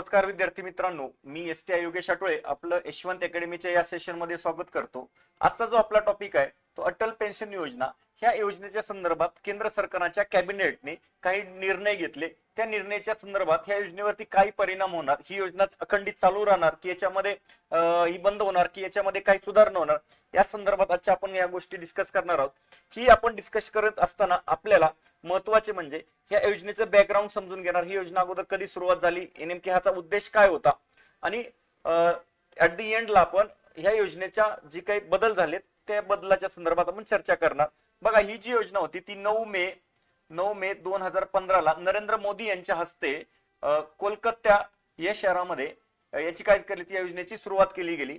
नमस्कार विद्यार्थी मित्रांनो, मी STI योगेश आठवळे आपलं यशवंत अकॅडमीच्या या सेशन मध्ये स्वागत करतो। आजचा जो आपला टॉपिक आहे तो अटल पेन्शन योजना। ह्या योजनेच्या संदर्भात केंद्र सरकारच्या कॅबिनेटने काही निर्णय घेतले। त्या निर्णयाच्या संदर्भात ह्या योजनेवरती काय परिणाम होणार, ही योजना अखंडित चालू राहणार की याच्यामध्ये ही बंद होणार की याच्यामध्ये काही सुधारणा होणार, या संदर्भात आजच्या आपण या गोष्टी डिस्कस करणार आहोत। ही आपण डिस्कस करत असताना आपल्याला महत्त्वाचे म्हणजे या योजनेचं बॅकग्राऊंड समजून घेणार। ही योजना अगोदर कधी सुरुवात झाली, नेमकी ह्याचा उद्देश काय होता आणि ऍट द एंडला आपण ह्या योजनेच्या जी काही बदल झालेत त्या बदलाच्या संदर्भात आपण चर्चा करणार। बघा, ही जी योजना होती ती 9 मे 2015 ला नरेंद्र मोदी यांच्या हस्ते कोलकाता या शहरामध्ये याची काय केली, या योजनेची सुरुवात केली गेली।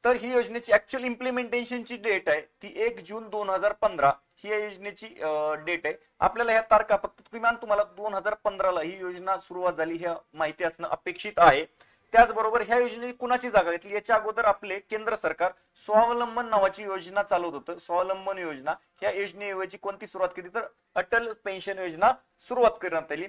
तर ही योजनेची ऍक्च्युअल इम्प्लिमेंटेशनची डेट आहे ती 1 जून 2015 ही या योजनेची डेट आहे। आपल्याला ह्या तारखा फक्त किमान तुम्हाला 2015 ला ही योजना सुरुवात झाली ह्या माहिती असणं अपेक्षित आहे। त्याचबरोबर ह्या योजनेची कुणाची जागा घेतली, याच्या अगोदर आपले केंद्र सरकार स्वावलंबन नावाची योजना चालवत होतं। स्वावलंबन योजना, ह्या योजनेऐवजी कोणती सुरुवात केली तर अटल पेन्शन योजना सुरुवात करण्यात आली।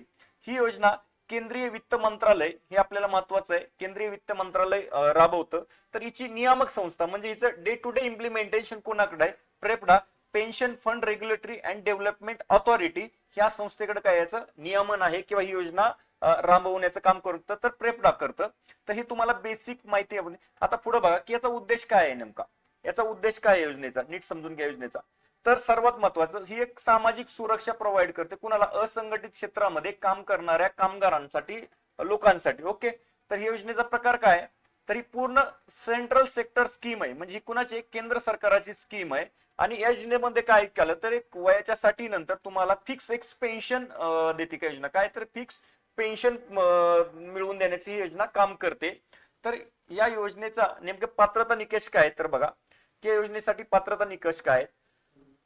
ही योजना केंद्रीय वित्त मंत्रालय, हे आपल्याला महत्वाचं आहे, केंद्रीय वित्त मंत्रालय राबवतं। तर हिची नियामक संस्था म्हणजे हिचं डे टू डे इम्प्लिमेंटेशन कोणाकडे आहे, प्रेपडा, pension fund regulatory and development authority ह्या संस्थेकडे काय याचं नियमन आहे किंवा ही योजना राबवण्याचं काम करतं तर प्रेपडा करतं। तर हे तुम्हाला बेसिक माहिती आहे। आता पुढे बघा की याचा उद्देश काय आहे, नेमका याचा उद्देश काय आहे योजनेचा, नीट समजून घ्या योजनेचा। तर सर्वात महत्वाचं, ही एक सामाजिक सुरक्षा प्रोव्हाइड करते कुणाला, असंघटित क्षेत्रामध्ये काम करणाऱ्या कामगारांसाठी, लोकांसाठी। ओके, तर ही योजनेचा प्रकार काय आहे, तर ही पूर्ण सेंट्रल सेक्टर स्कीम आहे, म्हणजे ही कुणाची, केंद्र सरकारची स्कीम आहे। आणि या योजनेमध्ये काय केलं तर एक वयाच्या 60 नंतर तुम्हाला फिक्स एक पेन्शन देते का योजना, काय तर फिक्स पेन्शन मिळवून देण्याची ही योजना काम करते। तर या योजनेचा नेमकं पात्रता निकष काय, तर बघा की या योजनेसाठी पात्रता निकष काय,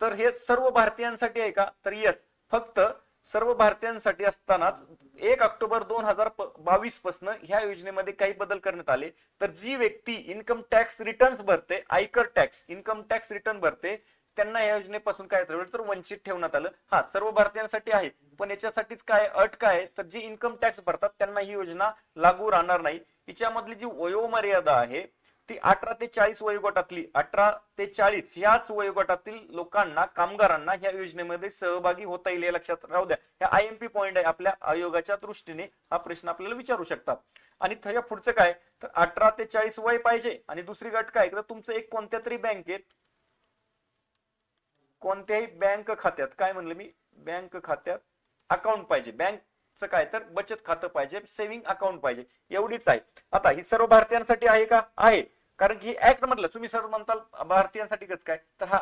तर हे सर्व भारतीयांसाठी आहे का, तर यस, फक्त सर्व भारतीयांसाठी असतानाच 1 ऑक्टोबर 2022 पासून ह्या योजनेमध्ये काही बदल करण्यात आले। तर जी व्यक्ती इन्कम टॅक्स रिटर्न्स भरते, आयकर टॅक्स इन्कम टॅक्स रिटर्न भरते, त्यांना या योजनेपासून काय तर वंचित ठेवण्यात आलं। हा सर्व भारतीयांसाठी आहे, पण याच्यासाठीच काय अट काय, तर जे इन्कम टॅक्स भरतात त्यांना ही योजना लागू राहणार नाही। हिच्यामधली जी वयोमर्यादा आहे ती 18 ते 40 वयोगटातली, 18 ते 40 ह्याच वयोगटातील लोकांना, कामगारांना ह्या योजनेमध्ये सहभागी होता येईल, लक्षात राहू द्या। ह्या IMP पॉइंट आहे आपल्या आयोगाच्या दृष्टीने, हा प्रश्न आपल्याला विचारू शकतात। आणि त्याच्या पुढचं काय, तर 18 ते 40 वय पाहिजे। आणि दुसरी गट काय, तर तुमचं एक कोणत्या तरी बँकेत, कोणत्याही बँक खात्यात, काय म्हणलं मी, बँक खात्यात अकाउंट पाहिजे, बँकचं काय तर बचत खातं पाहिजे, सेव्हिंग अकाउंट पाहिजे, एवढीच आहे। आता ही सर्व भारतीयांसाठी आहे का, आहे, कारण की ऍक्ट मधलं तुम्ही सर्व म्हणताल भारतीयांसाठी कसं काय, तर हा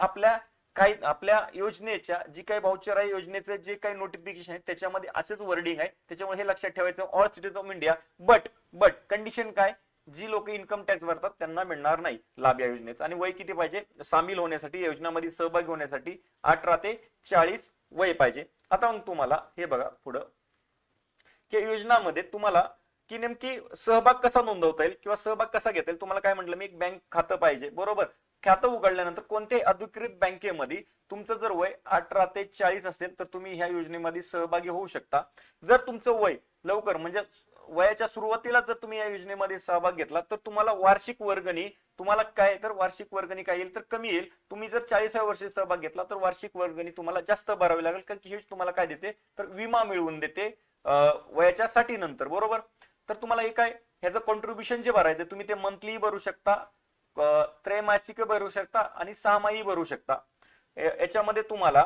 आपल्या योजनेच्या जी काही व्हाउचर आहे, योजनेचे जे काही नोटिफिकेशन आहे त्याच्यामध्ये असेच वर्डिंग आहे, त्याच्यामुळे हे लक्षात ठेवायचं, all citizen of India, but condition काय, जी लोक इन्कम टॅक्स भरतात त्यांना मिळणार नाही लाभ या योजनेचा। आणि वय किती पाहिजे सामील होण्यासाठी, योजनेमध्ये सहभागी होण्यासाठी 18 ते 40 वय पाहिजे। आता मग तुम्हाला हे बघा पुढं, या योजनामध्ये तुम्हाला की नेमकी सहभाग कसा नोंदवता येईल किंवा सहभाग कसा घेता येईल। तुम्हाला काय म्हटलं मी, एक बँक खातं पाहिजे, बरोबर। खातं उघडल्यानंतर कोणत्याही अधिकृत बँकेमध्ये तुमचं जर वय 18 ते 40 असेल तर तुम्ही ह्या योजनेमध्ये सहभागी होऊ शकता। जर तुमचं वय लवकर म्हणजे वयाच्या सुरुवातीला जर तुम्ही या योजनेमध्ये सहभाग घेतला तर तुम्हाला वार्षिक वर्गणी, तुम्हाला काय तर वार्षिक वर्गणी काय येईल तर कमी येईल। तुम्ही जर 40व्या वर्षी सहभाग घेतला तर वार्षिक वर्गणी तुम्हाला जास्त भरावी लागेल, कारण की हे तुम्हाला काय देते तर विमा मिळवून देते वयाच्या 60 नंतर, बरोबर। तर तुम्हाला हे काय, ह्याचं कॉन्ट्रीब्युशन जे भरायचं तुम्ही ते मंथली भरू शकता, त्रैमासिक भरू शकता आणि 6माही भरू शकता। याच्यामध्ये तुम्हाला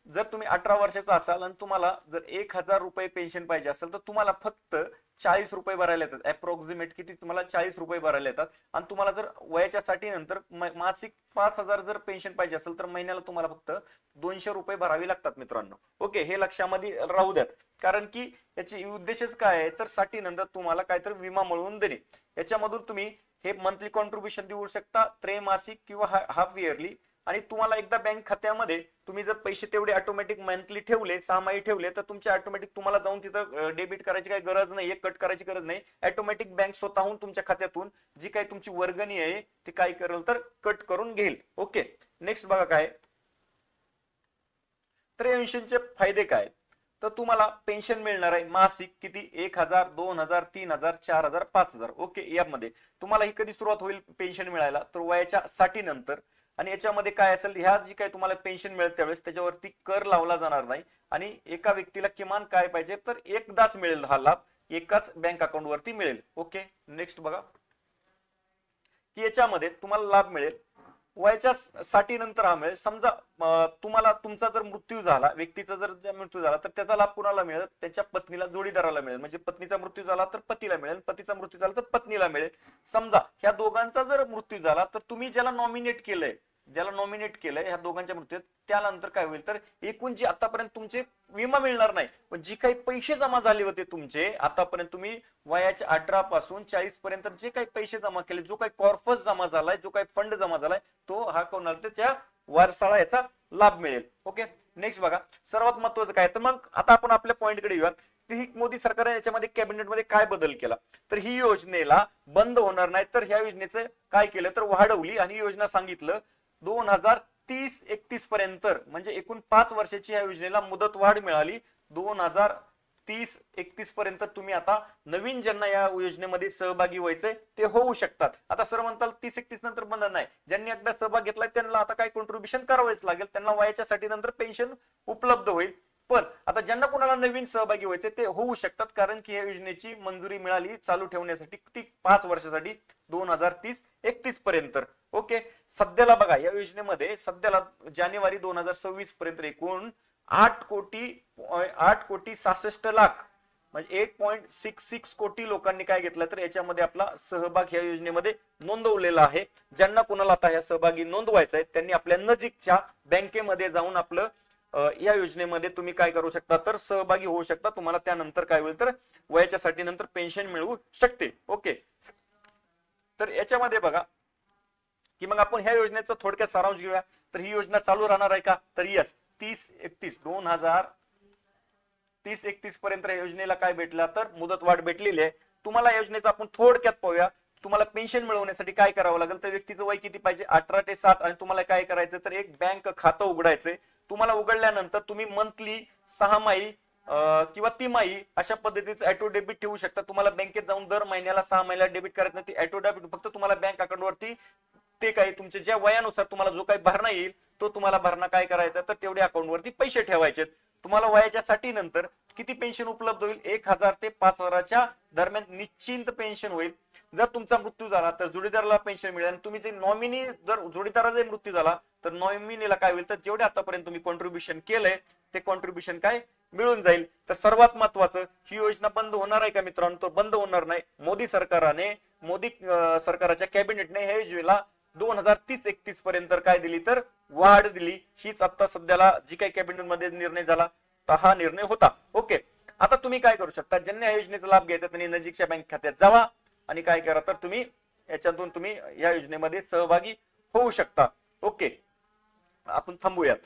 जर तुम्ही 18 वर्षाचा असाल आणि तुम्हाला जर 1000 रुपये पेन्शन पाहिजे असेल तर तुम्हाला फक्त 40 रुपये भरायला येतात, अप्रॉक्सिमेट किती तुम्हाला 40 रुपये भरायला येतात। आणि तुम्हाला जर वयाच्या 60 नंतर मासिक 5000 जर पेन्शन पाहिजे असेल तर महिन्याला तुम्हाला फक्त 200 रुपये भरावे लागतात मित्रांनो। ओके, हे लक्षामध्ये राहू द्यात, कारण की याची उद्देशच काय आहे तर 60 नंतर तुम्हाला काहीतरी विमा मिळवून देणे। याच्यामधून तुम्ही हे मंथली कॉन्ट्रीब्युशन देऊ शकता, त्रैमासिक किंवा हाफ इयरली। आणि तुम्हाला एकदा बँक खात्यामध्ये तुम्ही जर पैसे तेवढे ऑटोमॅटिक मंथली ठेवले, 6माही ठेवले, तर तुमच्या ऑटोमॅटिक तुम्हाला जाऊन तिथं डेबिट करायची काही गरज नाही, कट करायची गरज नाही। ऑटोमॅटिक बँक स्वतःहून तुमच्या खात्यातून जी काही तुमची वर्गणी आहे ती काय करेल तर कट करून घेईल। ओके, नेक्स्ट बघा काय, तर या योजनेचे फायदे काय, तर तुम्हाला पेन्शन मिळणार आहे मासिक किती 1,000, 2,000, 3,000, 4,000, 5,000. ओके, यामध्ये तुम्हाला ही कधी सुरुवात होईल पेन्शन मिळायला तर वयाच्या 60 नंतर. आणि याच्यामध्ये काय असेल, ह्या जी काही तुम्हाला पेन्शन मिळेल त्यावेळेस त्याच्यावरती कर लावला जाणार नाही. आणि एका व्यक्तीला किमान काय पाहिजे तर एकदाच मिळेल हा लाभ, एकाच बँक अकाउंट वरती मिळेल. ओके, नेक्स्ट बघा की याच्यामध्ये तुम्हाला लाभ मिळेल वयाच्या 60 नंतर हा मिळेल. समजा तुम्हाला तुमचा जर मृत्यू झाला, व्यक्तीचा जर मृत्यू झाला तर त्याचा लाभ कुणाला मिळेल, त्याच्या पत्नीला, जोडीदाराला मिळेल. म्हणजे पत्नीचा मृत्यू झाला तर पतीला मिळेल, पतीचा मृत्यू झाला तर पत्नीला मिळेल. समजा ह्या दोघांचा जर मृत्यू झाला तर तुम्ही ज्याला नॉमिनेट केलंय ह्या दोघांच्या मृत्यूत, त्यानंतर काय होईल तर एकूण जे आतापर्यंत तुमचे विमा मिळणार नाही, पण जी काही पैसे जमा झाले होते तुमचे आतापर्यंत, तुम्ही वयाच्या 18 पासून 40 पर्यंत जे काही पैसे जमा केले, जो काही कॉर्पस जमा झालाय, जो काही फंड जमा झालाय, तो हा कोणाला त्याच्या वारसाला याचा लाभ मिळेल. ओके, नेक्स्ट बघा सर्वात महत्वाचं काय तर मग आता आपण आपल्या पॉइंटकडे येऊयात. ही मोदी सरकारने याच्यामध्ये कॅबिनेटमध्ये काय बदल केला तर ही योजनेला बंद होणार नाही तर ह्या योजनेचं काय केलं तर वाढवली. आणि योजना सांगितलं 2030-31 पर्यंत, म्हणजे एकूण 5 वर्षाची या योजनेला मुदत वाढ मिळाली. 2030-31 पर्यंत तुम्ही आता नवीन ज्यांना या योजनेमध्ये सहभागी व्हायचंय ते होऊ शकतात. आता सर म्हणतात 30-31 नंतर बंद नाही, ज्यांनी एकदा सहभाग घेतलाय त्यांना आता काय कॉन्ट्रीब्युशन करावंच लागेल, त्यांना वयाच्या 60 नंतर पेन्शन उपलब्ध होईल. पण आता ज्यांना कोणाला नवीन सहभागी व्हायचे ते होऊ शकतात, कारण की या योजनेची मंजुरी मिळाली चालू ठेवण्यासाठी ती 5 वर्षासाठी 2030-31 पर्यंत. ओके, सध्याला बघा या योजनेमध्ये सध्याला जानेवारी 2026 पर्यंत एकूण 8,66,00,000 म्हणजे 8.66 कोटी लोकांनी काय घेतलं तर याच्यामध्ये आपला सहभाग ह्या योजनेमध्ये नोंदवलेला आहे. ज्यांना कोणाला आता ह्या सहभागी नोंदवायचा आहे त्यांनी आपल्या नजीकच्या बँकेमध्ये जाऊन आपलं या योजनेमध्ये तुम्ही काय करू शकता तर सहभागी होऊ शकता. तुम्हाला त्यानंतर काय होईल तर वयाच्या 60 नंतर पेन्शन मिळू शकते. ओके, तर याच्यामध्ये बघा की मग आपण ह्या योजनेचा थोडक्यात सारांश घेऊया. तर ही योजना चालू राहणार आहे का तर यस, 2030-31 पर्यंत या योजनेला काय भेटला तर मुदत वाढ भेटलेली आहे. तुम्हाला या योजनेचा आपण थोडक्यात पाहूया. तुम्हाला पेन्शन मिळवण्यासाठी काय करावं लागेल तर व्यक्तीचं वय किती पाहिजे 18 ते 60, आणि तुम्हाला काय करायचं तर एक बँक खातं उघडायचंय. तुम्हाला उघडल्यानंतर तुम्ही मंथली, 6माही किंवा तिमाही अशा पद्धतीचं ऑटो डेबिट ठेवू शकता. तुम्हाला बँकेत जाऊन दर महिन्याला 6 महिन्याला डेबिट करायचं नाही, ऑटो डेबिट फक्त तुम्हाला बँक अकाउंट वरती ते काही तुमच्या ज्या वयानुसार तुम्हाला जो काही भरणा येईल तो तुम्हाला भरणा काय करायचा तर तेवढ्या अकाउंट वरती पैसे ठेवायचे. तुम्हाला वयाच्या 60 नंतर किती पेन्शन उपलब्ध होईल 1,000 ते 5,000च्या दरम्यान निश्चिंत पेन्शन होईल. जर तुमचा मृत्यू झाला तर जोडीदाराला पेन्शन मिळेल. तुम्ही जे नॉमिनी, जर जोडीदाराचा मृत्यू झाला तर नॉमिनीला काय होईल तर जेवढे आतापर्यंत तुम्ही कॉन्ट्रीब्युशन केलंय ते कॉन्ट्रीब्युशन काय मिळून जाईल. तर सर्वात महत्वाचं, ही योजना बंद होणार आहे का मित्रांनो तर बंद होणार नाही. मोदी सरकारच्या कॅबिनेटने हे योजनेला 2030-31 पर्यंत काय दिली तर वाढ दिली. हीच आता सध्याला जी काही कॅबिनेट मध्ये निर्णय झाला तर हा निर्णय होता. ओके, आता तुम्ही काय करू शकता, ज्यांनी या योजनेचा लाभ घ्यायचा त्यांनी नजीकच्या बँक खात्यात जावा आणि काय करा तर तुम्ही याच्यातून तुम्ही या योजनेमध्ये सहभागी होऊ शकता. ओके, आपण थांबूयात.